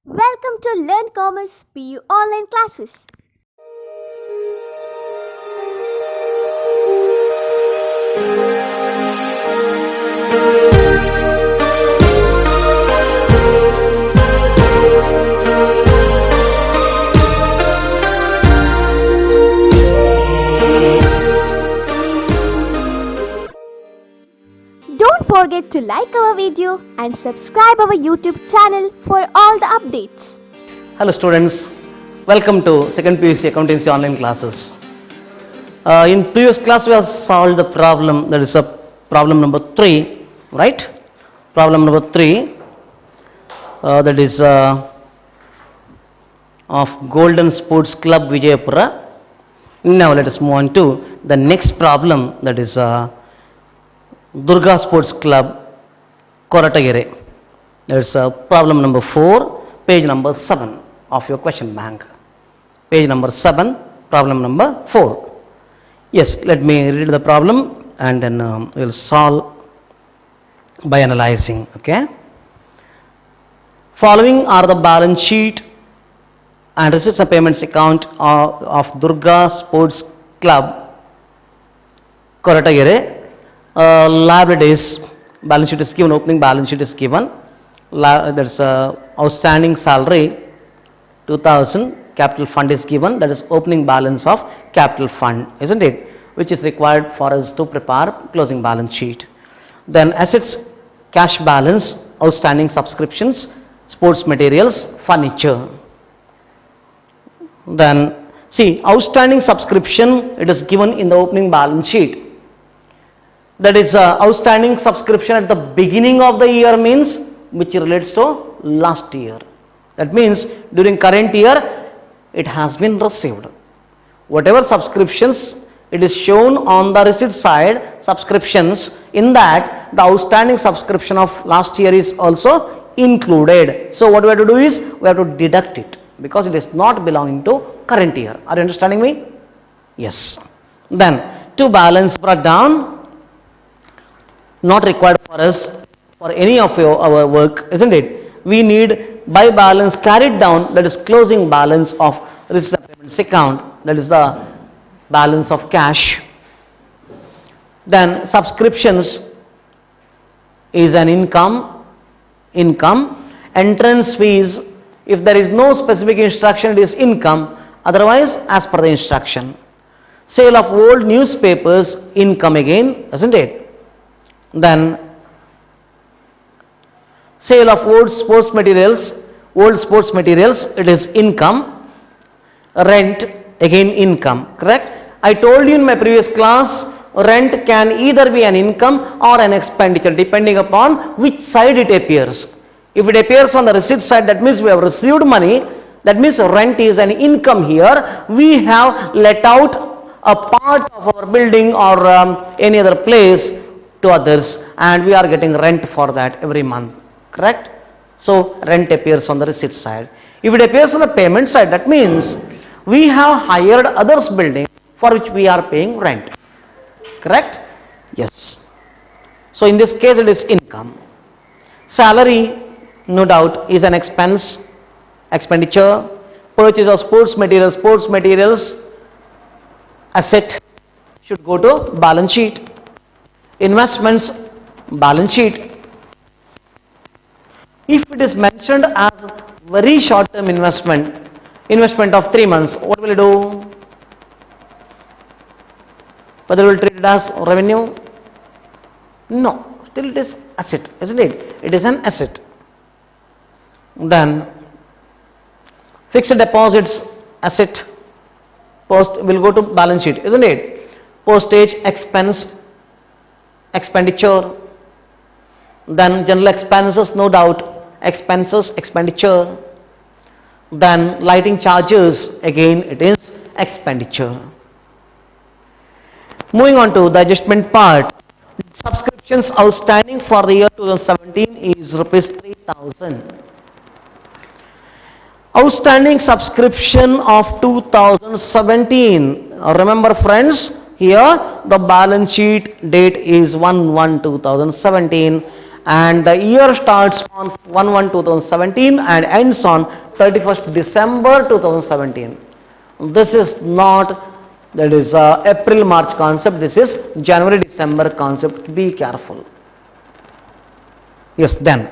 Welcome to Learn Commerce PU online classes. Don't forget to like our video and subscribe our YouTube channel for all the updates. Hello students, welcome to second PUC accountancy online classes. In previous class we have solved the problem, that is a problem number 3, right? Problem number 3, that is of Golden Sports Club Vijayapura. Now let us move on to the next problem, that is Durga Sports Club Koratagere. That's problem number 4, page number 7 of your question bank. Page number 7, problem number 4. Yes, let me read the problem and then we will solve by analyzing. Okay. Following are the balance sheet and receipts and payments account of Durga Sports Club Koratagere. Liabilities, balance sheet is given, opening balance sheet is given. There's outstanding salary 2000, capital fund is given, that is opening balance of capital fund, isn't it, which is required for us to prepare closing balance sheet. Then assets, cash balance, outstanding subscriptions, sports materials, furniture. Then see, outstanding subscription, it is given in the opening balance sheet. That is outstanding subscription at the beginning of the year means which relates to last year. That means during current year it has been received. Whatever subscriptions it is shown on the receipt side, subscriptions, in that the outstanding subscription of last year is also included. So what we have to do is we have to deduct it because it is not belonging to current year. Are you understanding me? Yes. Then to balance brought down, not required for us for any of our work, isn't it? We need by balance carried down, that is closing balance of receipts and payments account, that is the balance of cash. Then subscriptions is an income. Entrance fees, if there is no specific instruction, it is income, otherwise as per the instruction. Sale of old newspapers, income again, isn't it? Then sale of old sports materials, it is income. Rent, again income, correct? I told you in my previous class, rent can either be an income or an expenditure depending upon which side it appears. If it appears on the receipt side, that means we have received money, that means rent is an income here. We have let out a part of our building or any other place to others and we are getting rent for that every month, correct? So rent appears on the receipt side. If it appears on the payment side, that means we have hired others building for which we are paying rent, correct? Yes. So in this case it is income. Salary, no doubt, is an expenditure. Purchase of sports materials, asset should go to balance sheet. Investments, balance sheet. If it is mentioned as very short term investment of 3 months, what will it do? Whether we will treat it as revenue? No, still it is asset, isn't it? It is an asset. Then fixed deposits, asset, post will go to balance sheet, isn't it? Postage, expense, expenditure. Then general expenses, no doubt, expenses, expenditure. Then lighting charges, again it is expenditure. Moving on to the adjustment part, subscriptions outstanding for the year 2017 is rupees 3000. Outstanding subscription of 2017, remember friends, here the balance sheet date is 1/1/2017 and the year starts on 1/1/2017 and ends on 31st December 2017. This is not, that is April March concept, this is January December concept, be careful. Yes, then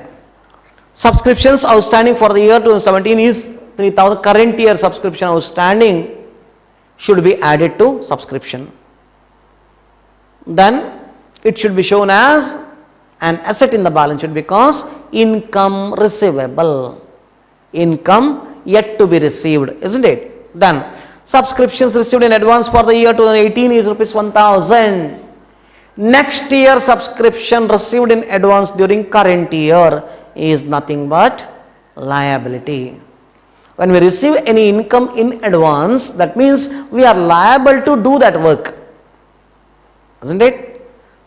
subscriptions outstanding for the year 2017 is 3,000. Current year subscription outstanding should be added to subscription. Then it should be shown as an asset in the balance sheet because income receivable, income yet to be received, isn't it? Then subscriptions received in advance for the year 2018 is rupees 1,000. Next year subscription received in advance during current year is nothing but liability. When we receive any income in advance, that means we are liable to do that work, isn't it?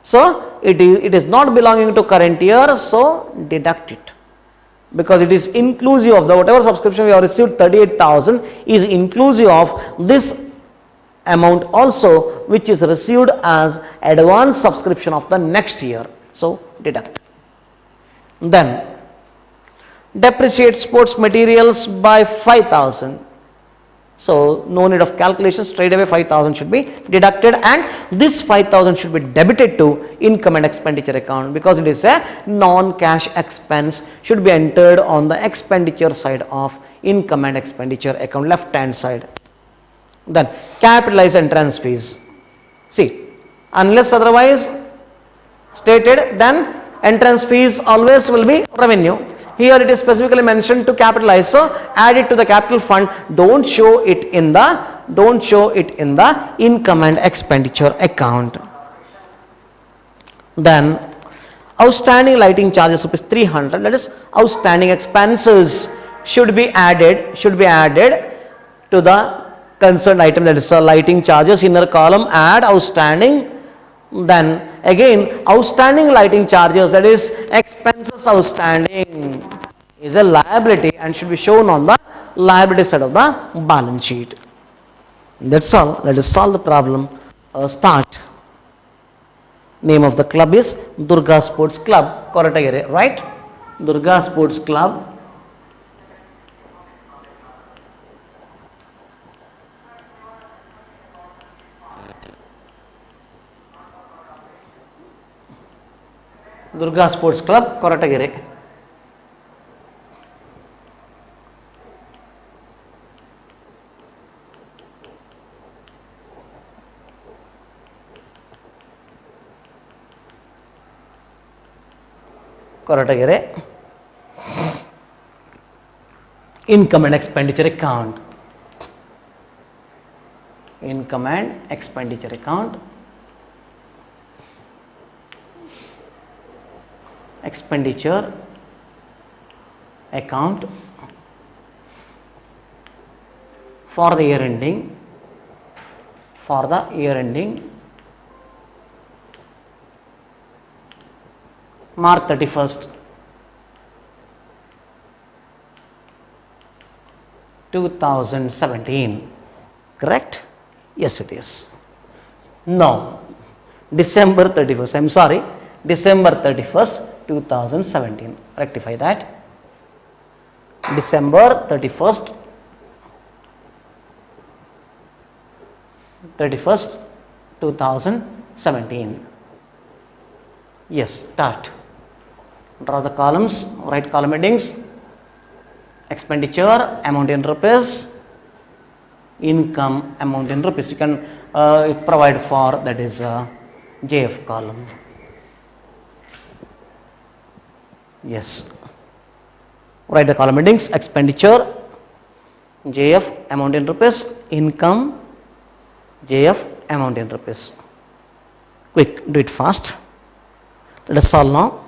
So it is not belonging to current year, so deduct it, because it is inclusive of the whatever subscription we have received, 38,000 is inclusive of this amount also, which is received as advance subscription of the next year, so deduct. Then depreciate sports materials by 5,000. So no need of calculation, straight away 5,000 should be deducted, and this 5,000 should be debited to income and expenditure account because it is a non-cash expense, should be entered on the expenditure side of income and expenditure account, left hand side. Then capitalize entrance fees. See, unless otherwise stated, then entrance fees always will be revenue. Here it is specifically mentioned to capitalize, so add it to the capital fund. Don't show it in the income and expenditure account. Then outstanding lighting charges rupees 300, that is outstanding expenses should be added to the concerned item, that is lighting charges, inner column, add outstanding. Then again outstanding lighting charges, that is expenses outstanding, is a liability and should be shown on the liability side of the balance sheet. That's all. Let us solve the problem. Start. Name of the club is Durga Sports Club, Koratagere, right? Durga Sports Club. Durga Sports Club, Koratagere. Koratagere. Income and expenditure account. Income and expenditure account. Expenditure account for the year ending, March 31st, 2017. Correct? Yes, it is. No, December 31st. I'm sorry, December 31st, 2017. Rectify that. December 31st, 2017. Yes, start. Draw the columns, write column headings. Expenditure, amount in rupees. Income, amount in rupees. You can provide for, that is JF column. Yes. Write the column headings. Expenditure, JF, amount in rupees. Income, JF, amount in rupees. Quick, do it fast. Let us solve now.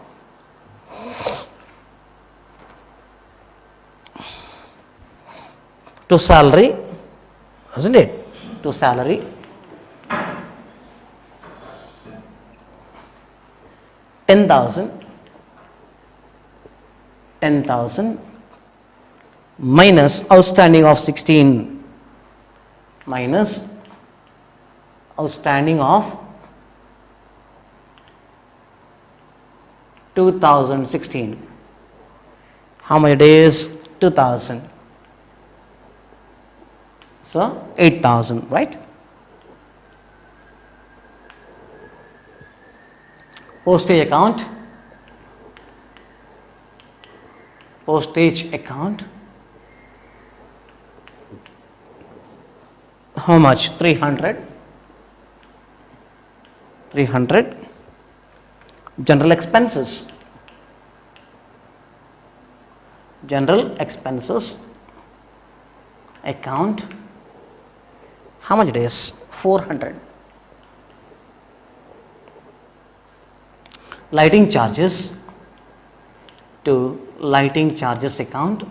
To salary, isn't it? To salary, $10,000 minus outstanding of 16, minus outstanding of 2016. How many days? 2000. So 8,000, right? Postage account. Postage account. How much? 300. 300. General expenses. General expenses account. How much days? 400. Lighting charges to lighting charges account.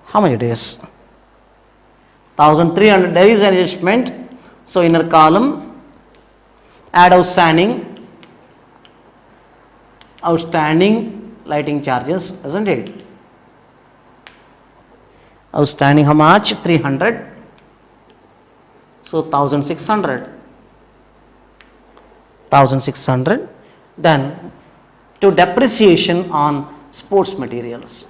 How many days? 1300. There is an adjustment. So inner column, add outstanding lighting charges, isn't it? Outstanding how much? 300. So 1600. 1600. Then to depreciation on sports materials.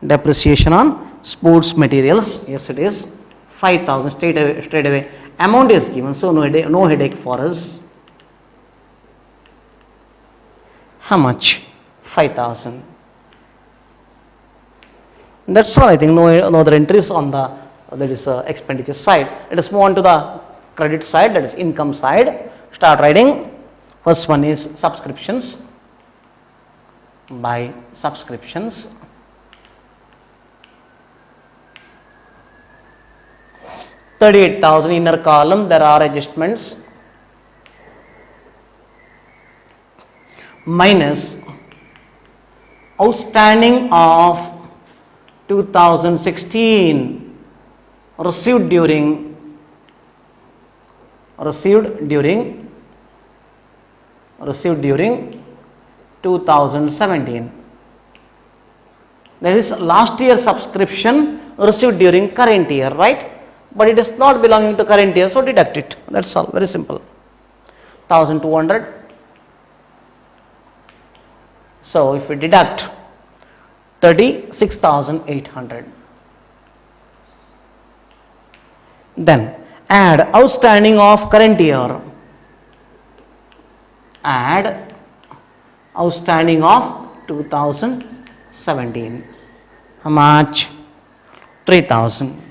Depreciation on sports materials, yes it is 5,000 straight away. Amount is given, so no headache for us. How much? 5,000. That's all, I think. No other entries on the expenditure side. Let us move on to the credit side, that is income side. Start writing. First one is subscriptions. By subscriptions. 38,000 inner column, there are adjustments. Minus outstanding of 2016 received during 2017. That is last year subscription received during current year, right? But it is not belonging to current year, so deduct it. That's all, very simple. 1200. So if we deduct 36,800, then add outstanding of current year. Add outstanding of 2017. How much? 3,000.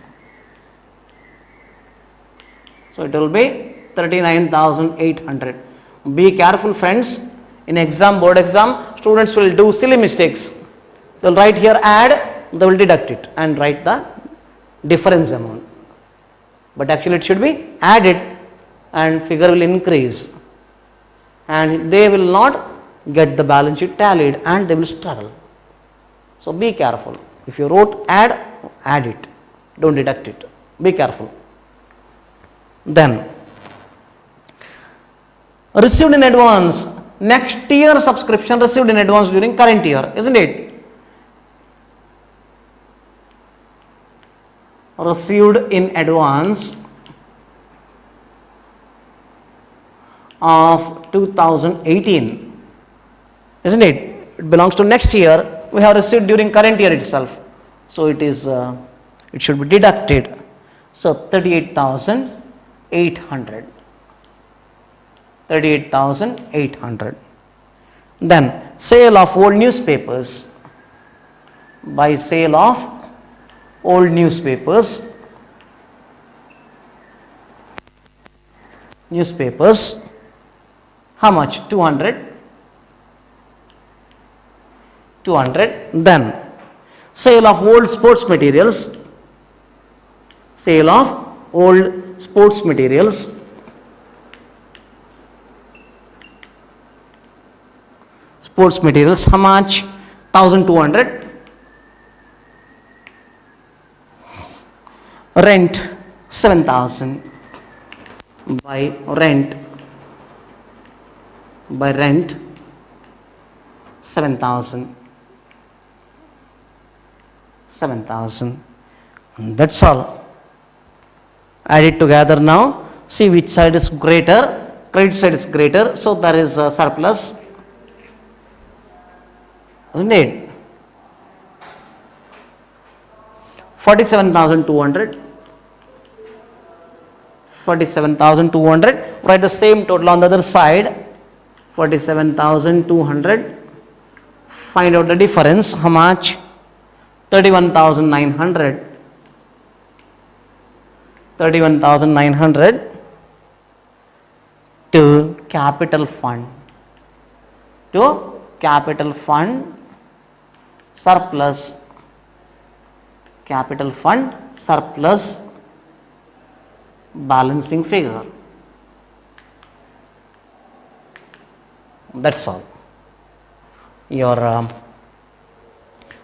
So it will be 39,800. Be careful, friends. In board exam, students will do silly mistakes. They will write here add, they will deduct it and write the difference amount. But actually it should be added and figure will increase. And they will not get the balance sheet tallied and they will struggle. So be careful. If you wrote add, add it. Don't deduct it. Be careful. Then received in advance, next year subscription received in advance during current year, isn't it? Received in advance of 2018, isn't it? It belongs to next year. We have received during current year itself, so it is it should be deducted. So 38,800. 38,800. Then sale of old newspapers. By sale of old newspapers. How much? 200. 200. Then sale of old sports materials. Sale of old sports materials. Sports materials, how much? 1,200. Rent 7,000. By rent 7,000. 7,000. That's all. Add it together now. See which side is greater. Credit side is greater, so there is a surplus, isn't it? 47,200. 47,200. Write the same total on the other side. 47,200. Find out the difference. How much? 31,900. 31,900 to capital fund. To capital fund surplus. Capital fund surplus balancing figure. That's all. Your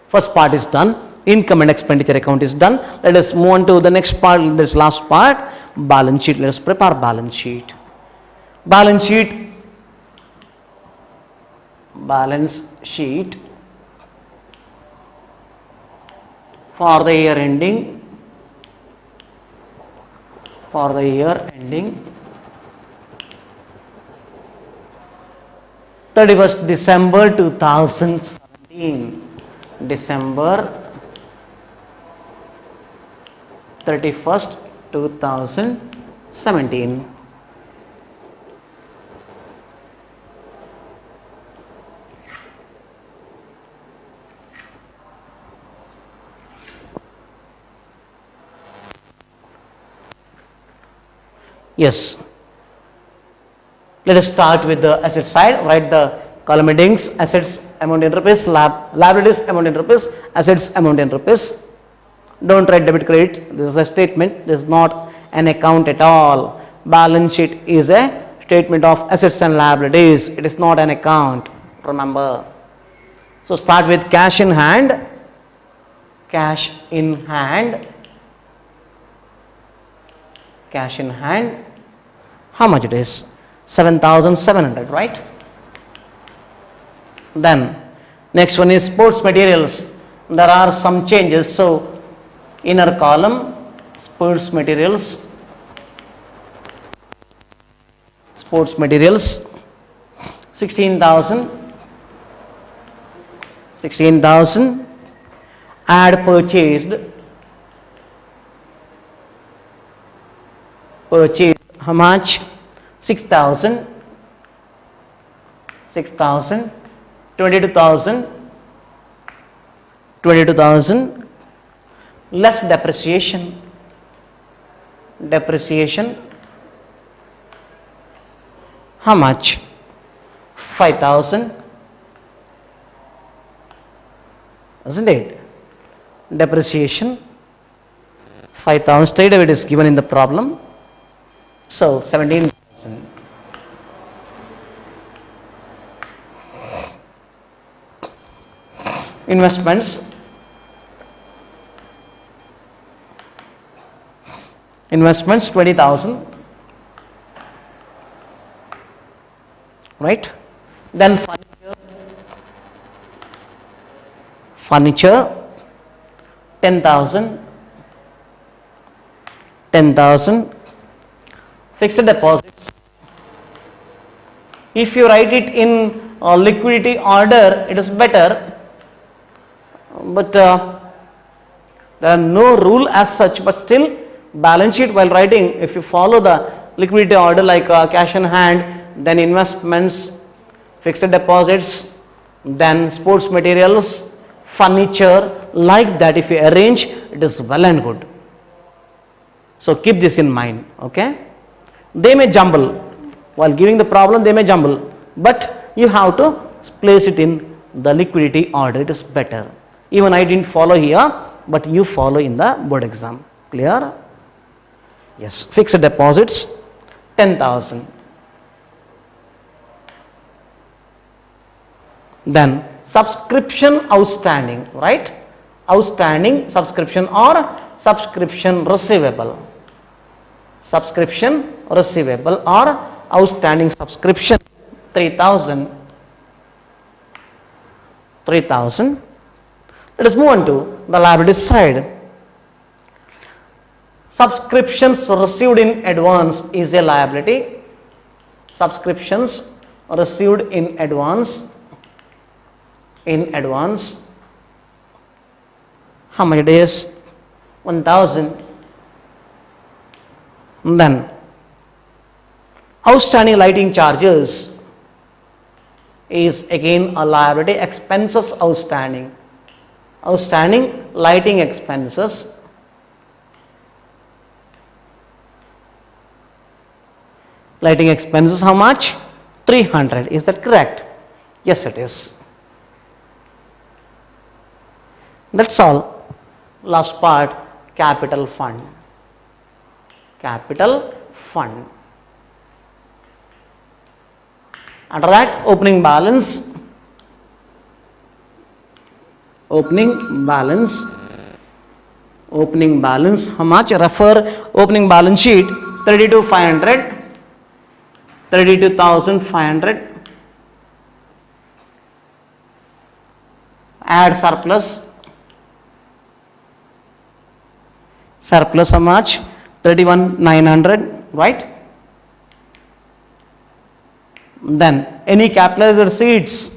first part is done. Income and expenditure account is done. Let us move on to the next part, this last part, balance sheet. Let us prepare balance sheet. Balance sheet. Balance sheet for the year ending. For the year ending 31st December 2017. December 31st 2017. Yes. Let us start with the asset side. Write the column headings: assets amount in rupees, liabilities amount in rupees, assets amount in rupees. Don't write debit credit. This is a statement. This is not an account at all. Balance sheet is a statement of assets and liabilities. It is not an account. Remember. So start with cash in hand. Cash in hand. Cash in hand. How much it is? 7,700, right? Then next one is sports materials. There are some changes. So inner column, sports materials. Sports materials 16,000. 16,000. Add purchased. Purchased how much? 6,000. 6,000. 22,000. 22,000. Less depreciation. Depreciation how much? 5,000. Isn't it? Depreciation 5,000. Straight away it is given in the problem. So 17,000. Investments. Investments 20,000. Right? Then furniture 10,000. 10,000. Fixed deposits. If you write it in liquidity order, it is better. But there are no rule as such, but still balance sheet while writing, if you follow the liquidity order like cash in hand, then investments, fixed deposits, then sports materials, furniture, like that if you arrange, it is well and good. So keep this in mind, okay? They may jumble, while giving the problem they may jumble, but you have to place it in the liquidity order, it is better. Even I didn't follow here, but you follow in the board exam. Clear? Yes. Fixed deposits 10,000. Then subscription outstanding, right? Outstanding subscription or subscription receivable. Subscription receivable or outstanding subscription 3,000. 3,000. Let us move on to the liabilities side. subscriptions received in advance is a liability. Subscriptions received in advance, how many days? 1000. Then outstanding lighting charges is again a liability. Expenses outstanding lighting expenses, how much? 300. Is that correct? Yes, it is. That's all. Last part, capital fund. After that, opening balance, how much? Refer opening balance sheet, 32,500. Add surplus how much? 31,900, right? Then any capitalized receipts?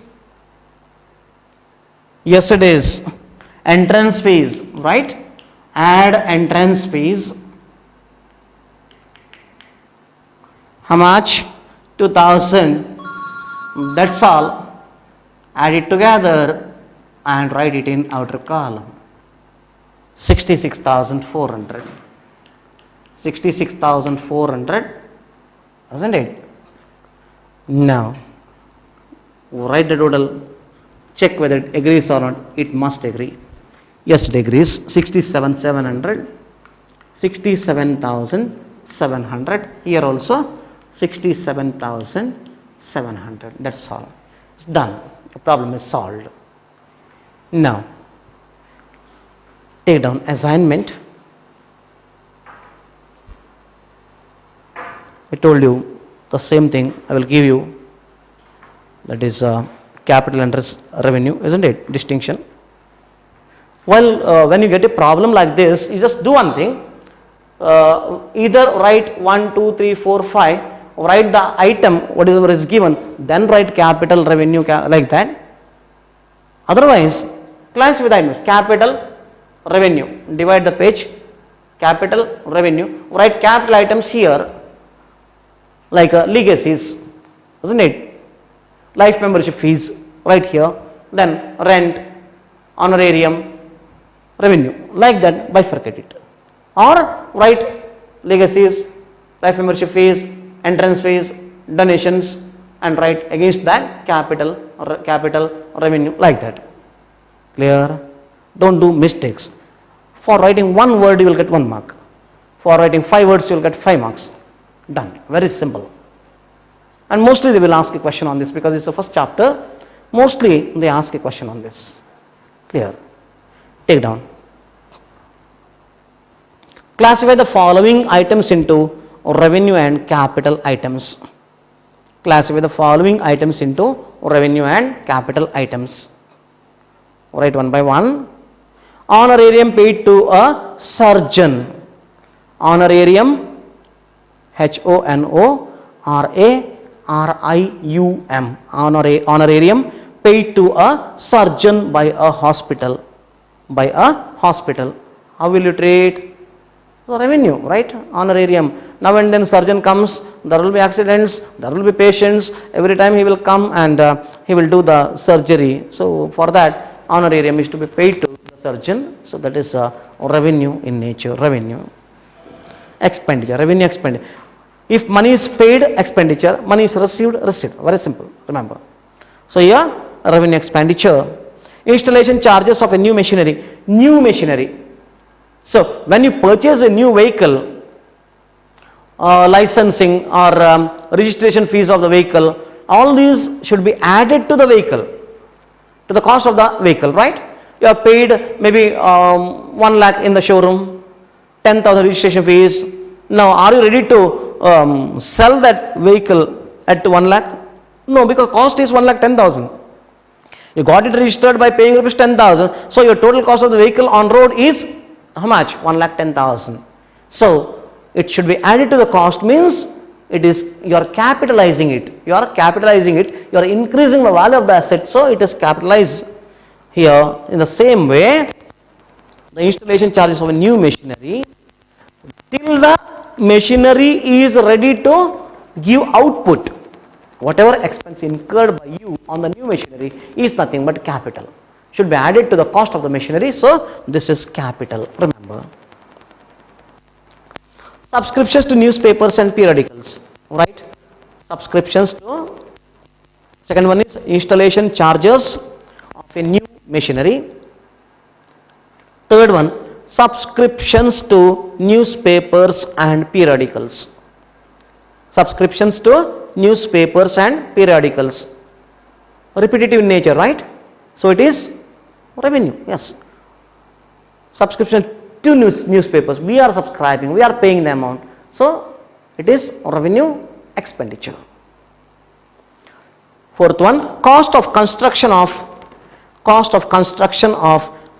Yes, it is. Entrance fees, right? Add entrance fees, how much? 2,000. That's all. Add it together and write it in outer column. 66,400. 66,400, isn't it? Now write the total, check whether it agrees or not. It must agree. Yes, it agrees. 67,700, 67,700. Here also 67,700. That's all. It's done. The problem is solved. Now take down assignment. I told you the same thing I will give you, that is capital and revenue, isn't it? Distinction. Well, when you get a problem like this, you just do one thing. Either write 1, 2, 3, 4, 5, write the item whatever is given, then write capital, revenue, like that. Otherwise, classify the items, capital, revenue, divide the page, capital, revenue, write capital items here, like legacies, isn't it? Life membership fees right here, then rent, honorarium, revenue, like that, bifurcate it. Or write legacies, life membership fees, entrance fees, donations, and write against that capital revenue, like that. Clear? Don't do mistakes. For writing one word you will get 1 mark. For writing 5 words you will get 5 marks. Done. Very simple. And mostly they will ask a question on this because it's the first chapter. Mostly they ask a question on this. Clear? Take down. Classify the following items into revenue and capital items. Classify the following items into revenue and capital items. Write one by one. Honorarium paid to a surgeon. Honorarium, HONORARIUM. Honorarium paid to a surgeon by a hospital. How will you treat? Revenue, right? Honorarium. Now and then surgeon comes, there will be accidents, there will be patients. Every time he will come and he will do the surgery. So for that, honorarium is to be paid to the surgeon. So that is revenue in nature. Revenue. Expenditure. Revenue, expenditure. If money is paid, expenditure. Money is received, receipt. Very simple. Remember. So here, revenue, expenditure. Installation charges of a new machinery. New machinery. So when you purchase a new vehicle, licensing or registration fees of the vehicle, all these should be added to the vehicle, to the cost of the vehicle, right? You have paid maybe 1 lakh in the showroom, 10,000 registration fees. Now are you ready to sell that vehicle at 1 lakh? No, because cost is 1,10,000. You got it registered by paying rupees 10,000. So your total cost of the vehicle on road is how much? 1,10,000. So it should be added to the cost means it is you are capitalizing it. You are capitalizing it. You are increasing the value of the asset. So it is capitalized here. In the same way, the installation charges of a new machinery till the machinery is ready to give output. Whatever expense incurred by you on the new machinery is nothing but capital. Should be added to the cost of the machinery. So this is capital. Remember. Subscriptions to newspapers and periodicals, right? Subscriptions to, second one is installation charges of a new machinery. Third one, subscriptions to newspapers and periodicals. Subscriptions to newspapers and periodicals. Repetitive in nature, right? So it is revenue, yes. Subscription to newspapers, we are subscribing, we are paying the amount. So it is revenue expenditure. Fourth one, cost of construction of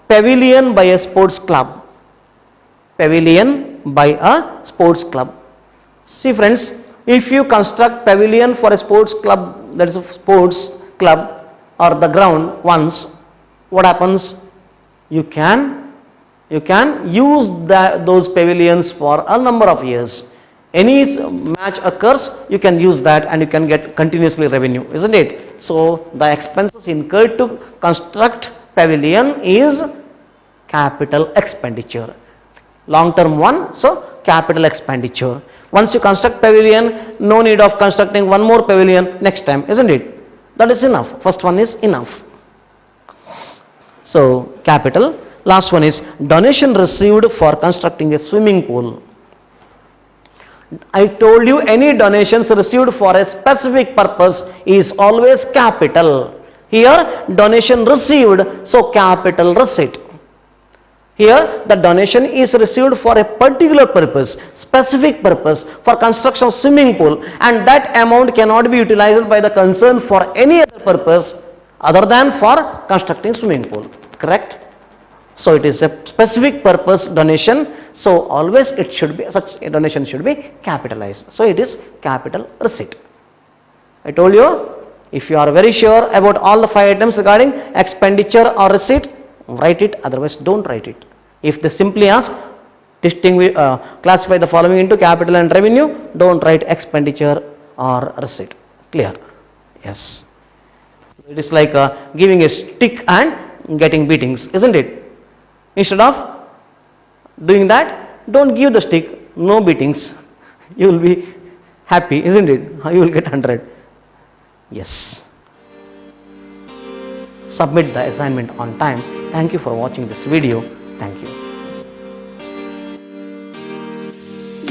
pavilion by a sports club. Pavilion by a sports club. See friends, if you construct pavilion for a sports club, that is a sports club or the ground once, what happens? You can use those pavilions for a number of years. Any match occurs, you can use that and you can get continuously revenue, isn't it? So the expenses incurred to construct pavilion is capital expenditure. Long term one, so capital expenditure. Once you construct pavilion, no need of constructing one more pavilion next time, isn't it? That is enough. First one is enough. So capital. Last one is donation received for constructing a swimming pool. I told you any donations received for a specific purpose is always capital. Here donation received, so capital receipt. Here the donation is received for a particular purpose, specific purpose for construction of swimming pool, and that amount cannot be utilized by the concern for any other purpose other than for constructing swimming pool. Correct? So it is a specific purpose donation. So always it should be, such a donation should be capitalized. So it is capital receipt. I told you, if you are very sure about all the 5 items regarding expenditure or receipt, write it, otherwise don't write it. If they simply ask, classify the following into capital and revenue, don't write expenditure or receipt. Clear? Yes. It is like giving a stick and getting beatings, isn't it? Instead of doing that, don't give the stick, no beatings. You will be happy, isn't it? You will get 100. Yes. Submit the assignment on time. Thank you for watching this video. Thank you.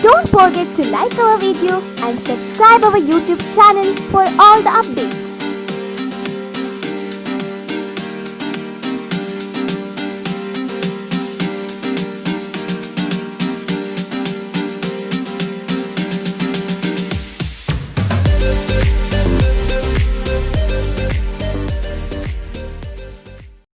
Don't forget to like our video and subscribe our YouTube channel for all the updates.